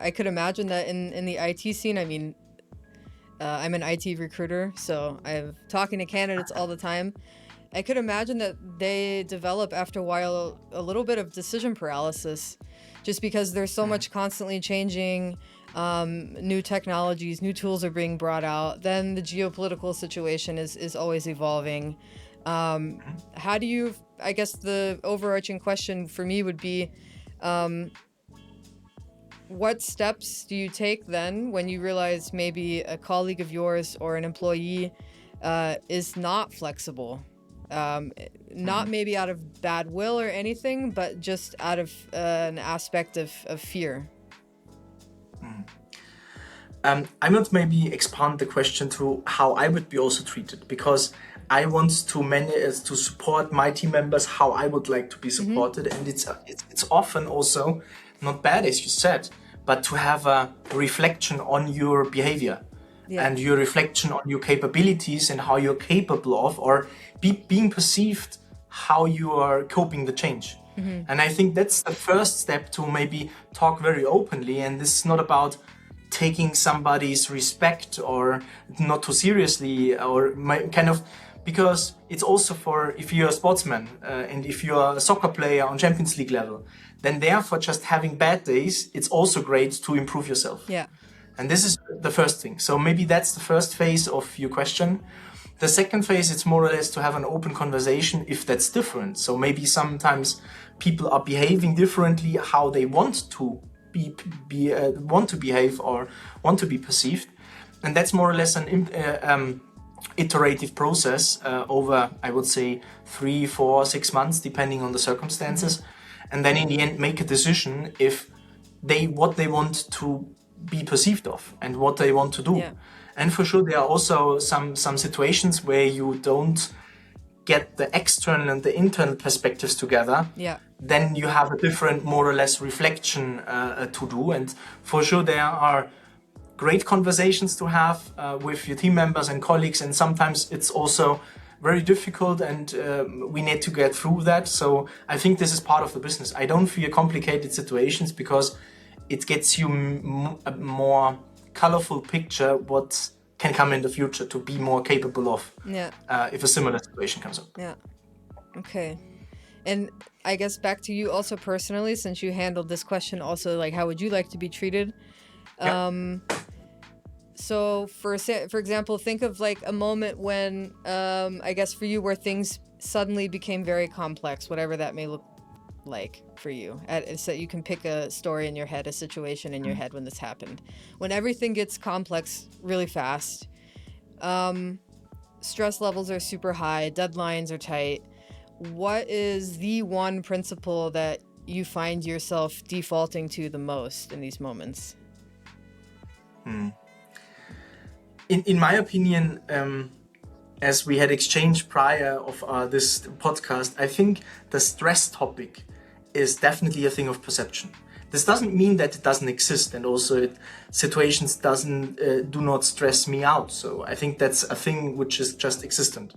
I could imagine that in the IT scene, I mean, I'm an IT recruiter, so I'm talking to candidates all the time. I could imagine that they develop after a while a little bit of decision paralysis, just because there's so much constantly changing, new technologies, new tools are being brought out. Then the geopolitical situation is always evolving. How do you, I guess the overarching question for me would be, what steps do you take then when you realize maybe a colleague of yours or an employee is not flexible? Not maybe out of bad will or anything, but just out of an aspect of fear. I would maybe expand the question to how I would be also treated, because I want to manage to support my team members how I would like to be supported, and it's often also not bad, as you said, but to have a reflection on your behavior and your reflection on your capabilities and how you're capable of, or being perceived, how you are coping the change. And I think that's the first step to maybe talk very openly. And this is not about taking somebody's respect or not too seriously, or because it's also for, if you're a sportsman and if you're a soccer player on Champions League level, then therefore just having bad days, it's also great to improve yourself. Yeah. And this is the first thing. So maybe that's the first phase of your question. The second phase, it's more or less to have an open conversation if that's different. So maybe sometimes people are behaving differently how they want to want to behave or want to be perceived. And that's more or less an iterative process over, I would say, 3, 4, 6 months, depending on the circumstances. And then in the end, make a decision if what they want to be perceived of and what they want to do. Yeah. And for sure, there are also some situations where you don't get the external and the internal perspectives together. Yeah. Then you have a different, more or less, reflection to do. And for sure, there are great conversations to have with your team members and colleagues. And sometimes it's also very difficult, and we need to get through that. So I think this is part of the business. I don't fear complicated situations because it gets you a more colorful picture what can come in the future to be more capable of if a similar situation comes up. Yeah. Okay. And I guess back to you also personally, since you handled this question also, like, how would you like to be treated? So for example, think of like a moment when, I guess for you, where things suddenly became very complex, whatever that may look like for you. So you can pick a story in your head, a situation in your head when this happened. When everything gets complex really fast, stress levels are super high, deadlines are tight. What is the one principle that you find yourself defaulting to the most in these moments? In my opinion, as we had exchanged prior of this podcast, I think the stress topic is definitely a thing of perception. This doesn't mean that it doesn't exist, and also situations do not stress me out. So I think that's a thing which is just existent.